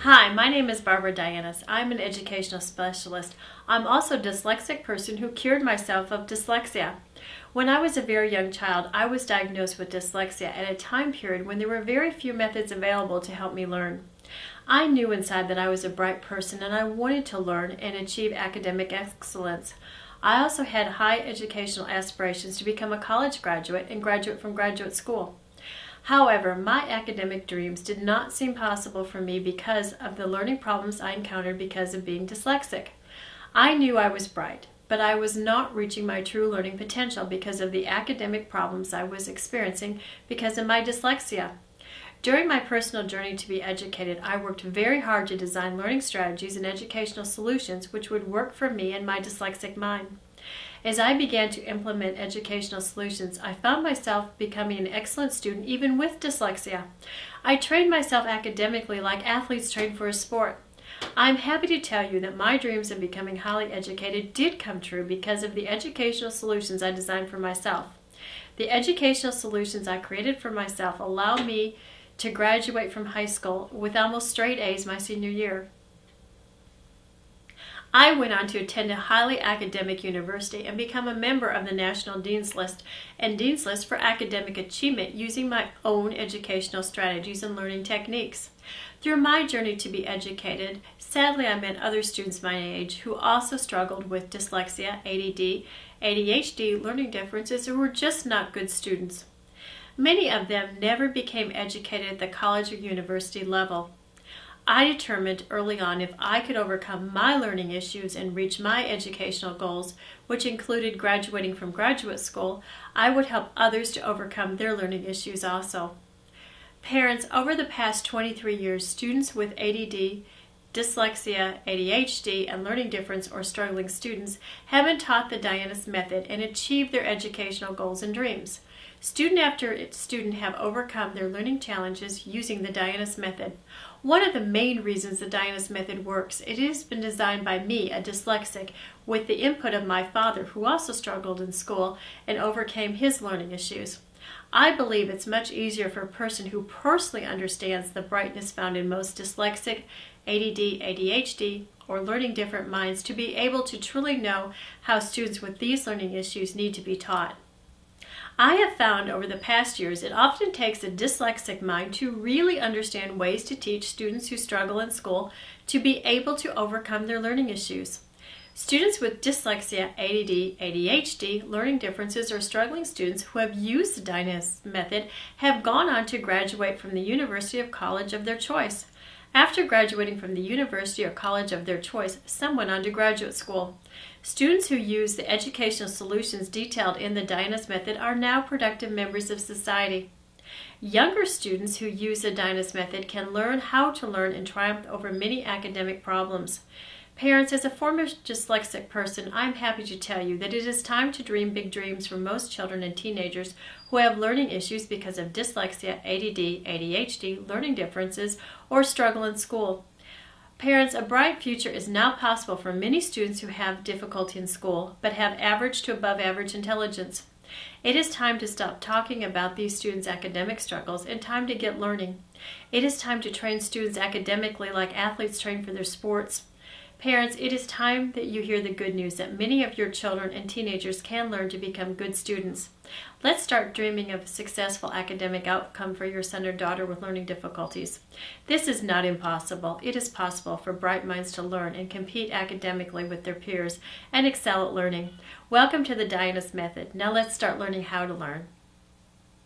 Hi, my name is Barbara Dianis. I'm an educational specialist. I'm also a dyslexic person who cured myself of dyslexia. When I was a very young child, I was diagnosed with dyslexia at a time period when there were very few methods available to help me learn. I knew inside that I was a bright person and I wanted to learn and achieve academic excellence. I also had high educational aspirations to become a college graduate and graduate from graduate school. However, my academic dreams did not seem possible for me because of the learning problems I encountered because of being dyslexic. I knew I was bright, but I was not reaching my true learning potential because of the academic problems I was experiencing because of my dyslexia. During my personal journey to be educated, I worked very hard to design learning strategies and educational solutions which would work for me and my dyslexic mind. As I began to implement educational solutions, I found myself becoming an excellent student even with dyslexia. I trained myself academically like athletes train for a sport. I'm happy to tell you that my dreams of becoming highly educated did come true because of the educational solutions I designed for myself. The educational solutions I created for myself allow me to graduate from high school with almost straight A's my senior year. I went on to attend a highly academic university and become a member of the National Dean's List and Dean's List for academic achievement using my own educational strategies and learning techniques. Through my journey to be educated, sadly I met other students my age who also struggled with dyslexia, ADD, ADHD, learning differences, or were just not good students. Many of them never became educated at the college or university level. I determined early on if I could overcome my learning issues and reach my educational goals, which included graduating from graduate school, I would help others to overcome their learning issues also. Parents, over the past 23 years, students with ADD, dyslexia, ADHD, and learning difference or struggling students have been taught the Dianis method and achieved their educational goals and dreams. Student after student have overcome their learning challenges using the Dianis method. One of the main reasons the Dianis method works, it has been designed by me, a dyslexic, with the input of my father, who also struggled in school and overcame his learning issues. I believe it's much easier for a person who personally understands the brightness found in most dyslexic, ADD, ADHD, or learning different minds to be able to truly know how students with these learning issues need to be taught. I have found over the past years it often takes a dyslexic mind to really understand ways to teach students who struggle in school to be able to overcome their learning issues. Students with dyslexia, ADD, ADHD, learning differences, or struggling students who have used the Dianis method have gone on to graduate from the university or college of their choice. After graduating from the university or college of their choice, some went on to graduate school. Students who use the educational solutions detailed in the Dianis method are now productive members of society. Younger students who use the Dianis method can learn how to learn and triumph over many academic problems. Parents, as a former dyslexic person, I'm happy to tell you that it is time to dream big dreams for most children and teenagers who have learning issues because of dyslexia, ADD, ADHD, learning differences, or struggle in school. Parents, a bright future is now possible for many students who have difficulty in school but have average to above average intelligence. It is time to stop talking about these students' academic struggles and time to get learning. It is time to train students academically like athletes train for their sports. Parents, it is time that you hear the good news that many of your children and teenagers can learn to become good students. Let's start dreaming of a successful academic outcome for your son or daughter with learning difficulties. This is not impossible. It is possible for bright minds to learn and compete academically with their peers and excel at learning. Welcome to the Dianis method. Now let's start learning how to learn.